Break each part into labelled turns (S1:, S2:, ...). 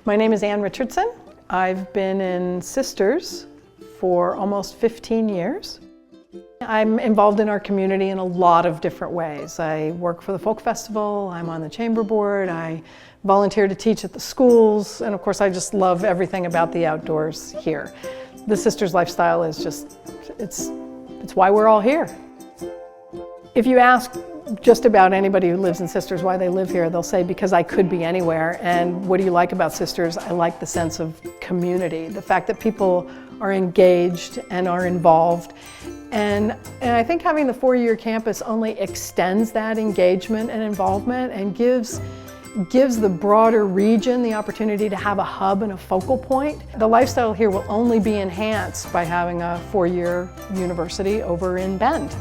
S1: My name is Richardson. I've been in Sisters for almost 15 years. I'm involved in our community in a lot of different ways. I work for the Folk Festival, I'm on the Chamber Board, I volunteer to teach at the schools, and of course I just love everything about the outdoors here. The Sisters lifestyle is just, it's why we're all here. If you ask just about anybody who lives in Sisters why they live here, they'll say, because I could be anywhere. And what do you like about Sisters? I like the sense of community, the fact that people are engaged and are involved. And I think having the four-year campus only extends that engagement and involvement and gives the broader region the opportunity to have a hub and a focal point. The lifestyle here will only be enhanced by having a four-year university over in Bend.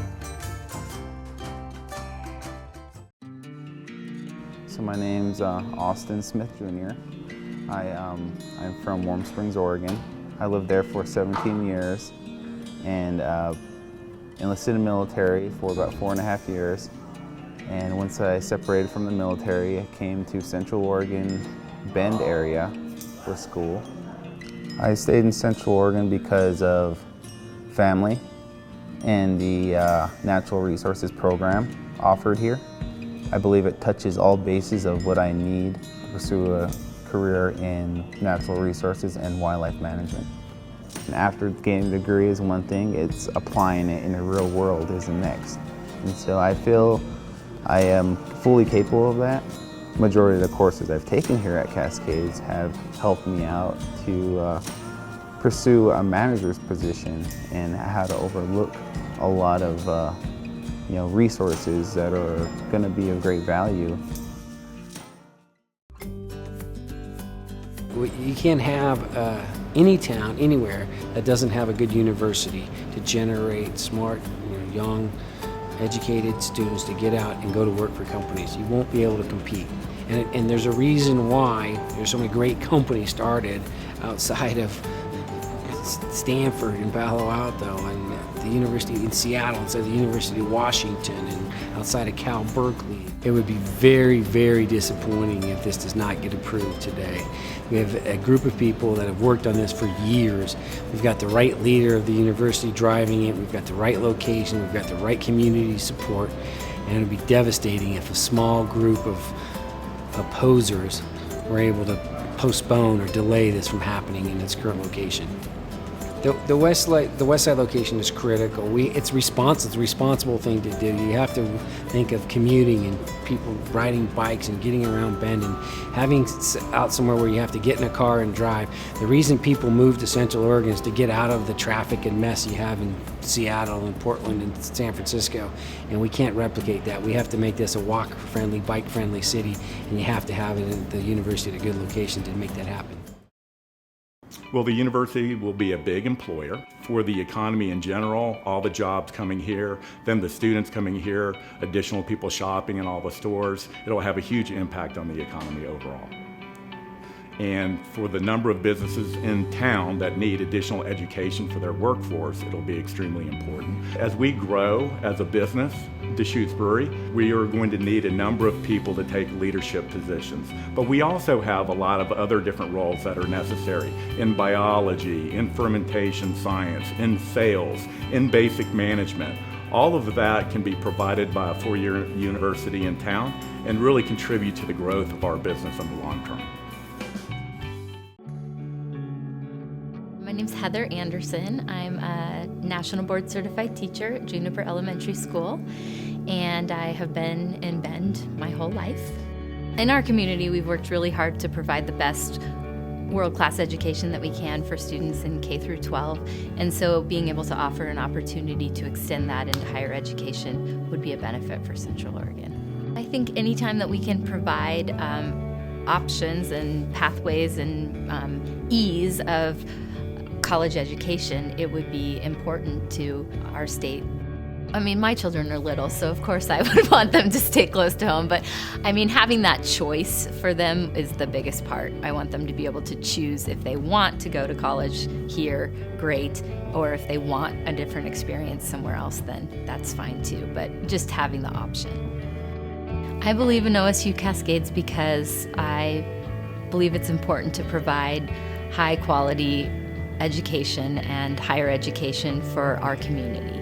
S2: So my name's Austin Smith Jr. I'm from Warm Springs, Oregon. I lived there for 17 years and enlisted in the military for about 4.5 years. And once I separated from the military, I came to Central Oregon, Bend area for school. I stayed in Central Oregon because of family and the natural resources program offered here. I believe it touches all bases of what I need to pursue a career in natural resources and wildlife management. And after getting a degree is one thing, it's applying it in the real world is the next. And so I feel I am fully capable of that. The majority of the courses I've taken here at Cascades have helped me out to pursue a manager's position and how to overlook a lot of resources that are going to be of great value.
S3: You can't have any town, anywhere, that doesn't have a good university to generate smart, young, educated students to get out and go to work for companies. You won't be able to compete. And there's a reason why there's so many great companies started outside of Stanford and Palo Alto and the University in Seattle instead of the University of Washington and outside of Cal Berkeley. It would be very, very disappointing if this does not get approved today. We have a group of people that have worked on this for years. We've got the right leader of the university driving it, we've got the right location, we've got the right community support, and it would be devastating if a small group of opposers were able to postpone or delay this from happening in its current location. The west side location is critical. It's a responsible thing to do. You have to think of commuting and people riding bikes and getting around Bend and having out somewhere where you have to get in a car and drive. The reason people move to Central Oregon is to get out of the traffic and mess you have in Seattle and Portland and San Francisco, and we can't replicate that. We have to make this a walk-friendly, bike-friendly city, and you have to have it at the university at a good location to make that happen.
S4: Well, the university will be a big employer for the economy in general, all the jobs coming here, then the students coming here, additional people shopping in all the stores. It'll have a huge impact on the economy overall. And for the number of businesses in town that need additional education for their workforce, it'll be extremely important. As we grow as a business, Deschutes Brewery, we are going to need a number of people to take leadership positions. But we also have a lot of other different roles that are necessary in biology, in fermentation science, in sales, in basic management. All of that can be provided by a four-year university in town and really contribute to the growth of our business in the long term.
S5: My name's Heather Anderson. I'm a National Board Certified Teacher at Juniper Elementary School, and I have been in Bend my whole life. In our community, we've worked really hard to provide the best world-class education that we can for students in K through 12, and so being able to offer an opportunity to extend that into higher education would be a benefit for Central Oregon. I think anytime that we can provide options and pathways and ease of college education, it would be important to our state. I mean, my children are little, so of course I would want them to stay close to home, but I mean, having that choice for them is the biggest part. I want them to be able to choose if they want to go to college here, great, or if they want a different experience somewhere else, then that's fine too, but just having the option. I believe in OSU-Cascades because I believe it's important to provide high quality education and higher education for our community.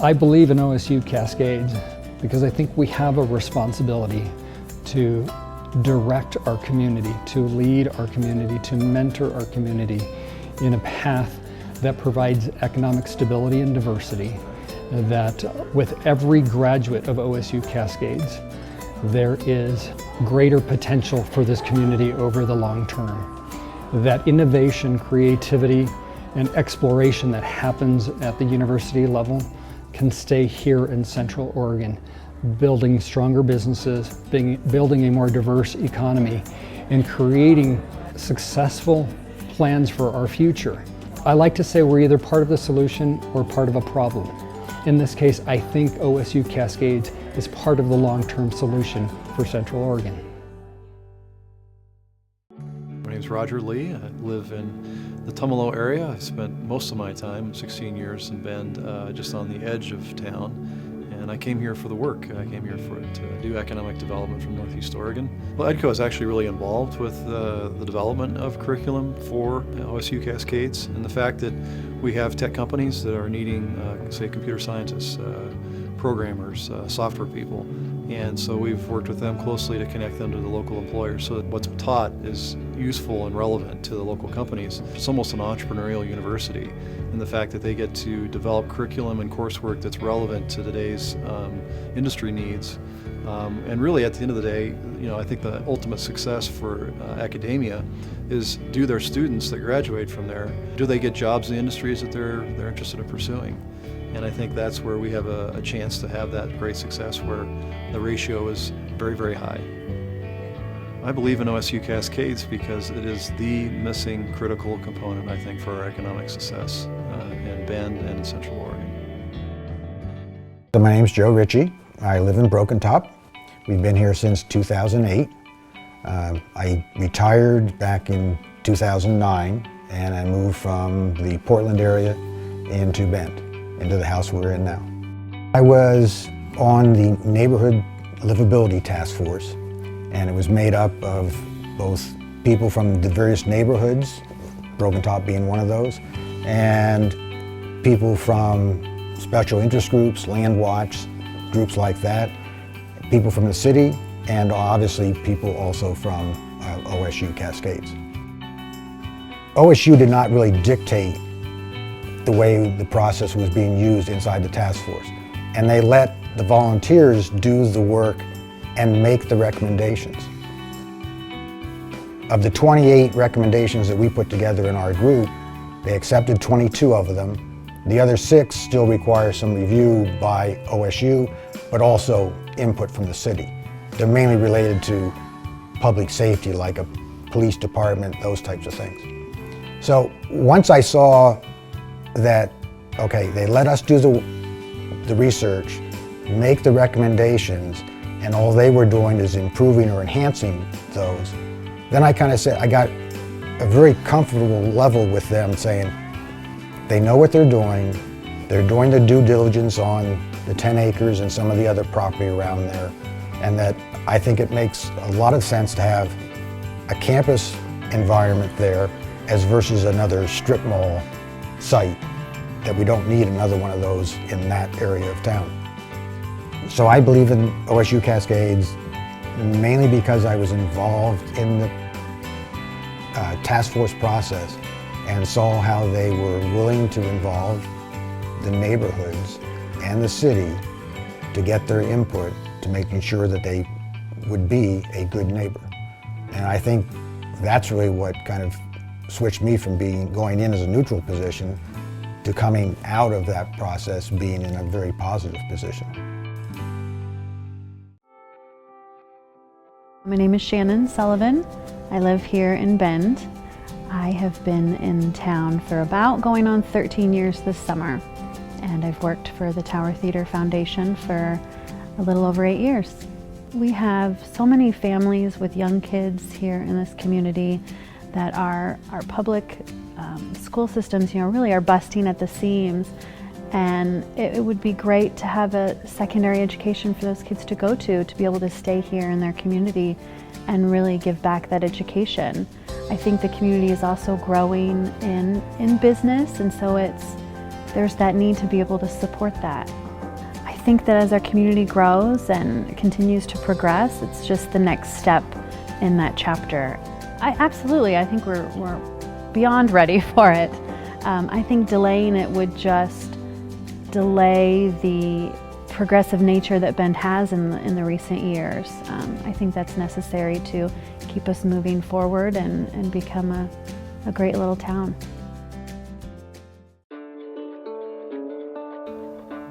S6: I believe in OSU-Cascades because I think we have a responsibility to direct our community, to lead our community, to mentor our community in a path that provides economic stability and diversity, that with every graduate of OSU-Cascades, there is greater potential for this community over the long term. That innovation, creativity, and exploration that happens at the university level can stay here in Central Oregon, building stronger businesses, building a more diverse economy, and creating successful plans for our future. I like to say we're either part of the solution or part of a problem. In this case, I think OSU-Cascades is part of the long-term solution for Central Oregon.
S7: My name is Roger Lee. I live in the Tumalo area. I spent most of my time, 16 years in Bend, just on the edge of town. And I came here for the work. I came here to do economic development from Northeast Oregon. Well, EDCO is actually really involved with the development of curriculum for OSU-Cascades, and the fact that we have tech companies that are needing, say, computer scientists, programmers, software people. And so we've worked with them closely to connect them to the local employers so that what's taught is useful and relevant to the local companies. It's almost an entrepreneurial university in the fact that they get to develop curriculum and coursework that's relevant to today's industry needs. And really at the end of the day, I think the ultimate success for academia is, do their students that graduate from there, do they get jobs in the industries that they're interested in pursuing? And I think that's where we have a chance to have that great success, where the ratio is very, very high. I believe in OSU-Cascades because it is the missing critical component, I think, for our economic success in Bend and in Central Oregon.
S8: So my name's Joe Ritchie. I live in Broken Top. We've been here since 2008. I retired back in 2009, and I moved from the Portland area into Bend, into the house we're in now. I was on the Neighborhood Livability Task Force, and it was made up of both people from the various neighborhoods, Broken Top being one of those, and people from special interest groups, land watch, groups like that, people from the city, and obviously people also from OSU-Cascades. OSU did not really dictate the way the process was being used inside the task force, and they let the volunteers do the work and make the recommendations. Of the 28 recommendations that we put together in our group, they accepted 22 of them. The other 6 still require some review by OSU, but also input from the city. They're mainly related to public safety, like a police department, those types of things. So once I saw that, okay, they let us do the research, make the recommendations, and all they were doing is improving or enhancing those, then I kind of said, I got a very comfortable level with them, saying they know what they're doing the due diligence on the 10 acres and some of the other property around there, and that I think it makes a lot of sense to have a campus environment there as versus another strip mall site, that we don't need another one of those in that area of town. So I believe in OSU-Cascades mainly because I was involved in the task force process and saw how they were willing to involve the neighborhoods and the city to get their input to making sure that they would be a good neighbor. And I think that's really what kind of switched me from going in as a neutral position to coming out of that process being in a very positive position.
S9: My name is Shannon Sullivan. I live here in Bend. I have been in town for about going on 13 years this summer, and I've worked for the Tower Theater Foundation for a little over 8 years. We have so many families with young kids here in this community that our public school systems, really are busting at the seams. And it would be great to have a secondary education for those kids to go to be able to stay here in their community and really give back that education. I think the community is also growing in business, and so there's that need to be able to support that. I think that as our community grows and continues to progress, it's just the next step in that chapter. Absolutely, I think we're beyond ready for it. I think delaying it would just delay the progressive nature that Bend has in the recent years. I think that's necessary to keep us moving forward and become a great little town.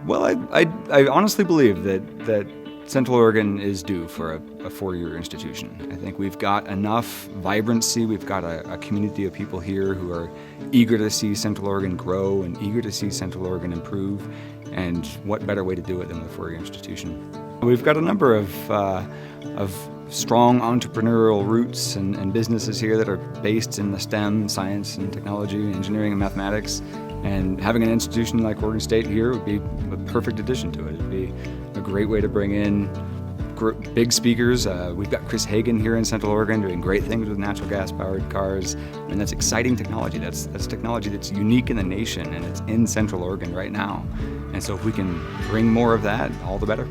S10: Well, I honestly believe that Central Oregon is due for a four-year institution. I think we've got enough vibrancy, we've got a community of people here who are eager to see Central Oregon grow and eager to see Central Oregon improve, and what better way to do it than with a four-year institution. We've got a number of strong entrepreneurial roots and businesses here that are based in the STEM, science and technology, engineering and mathematics, and having an institution like Oregon State here would be a perfect addition to it. It'd be a great way to bring in big speakers. We've got Chris Hagan here in Central Oregon doing great things with natural gas powered cars, and that's exciting technology. That's technology that's unique in the nation, and it's in Central Oregon right now. And so if we can bring more of that, all the better.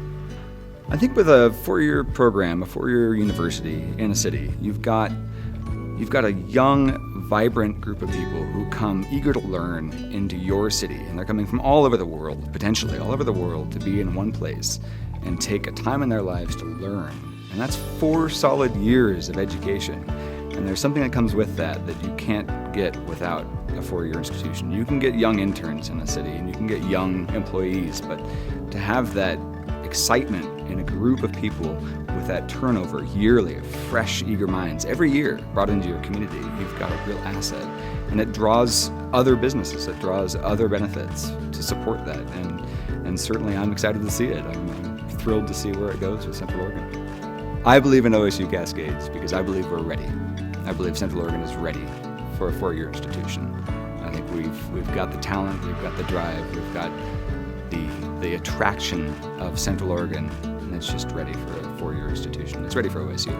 S10: I think with a four-year program, a four-year university in a city, you've got a young, vibrant group of people who come eager to learn into your city, and they're coming from all over the world, potentially all over the world, to be in one place and take a time in their lives to learn. And that's 4 solid years of education. And there's something that comes with that you can't get without a four-year institution. You can get young interns in a city, and you can get young employees, but to have that excitement in a group of people with that turnover yearly of fresh, eager minds every year brought into your community, you've got a real asset. And it draws other businesses, it draws other benefits to support that. And certainly I'm excited to see it. I'm thrilled to see where it goes with Central Oregon. I believe in OSU-Cascades because I believe we're ready. I believe Central Oregon is ready for a four-year institution. I think we've got the talent, we've got the drive, we've got the attraction of Central Oregon, and it's just ready for a four-year institution. It's ready for OSU.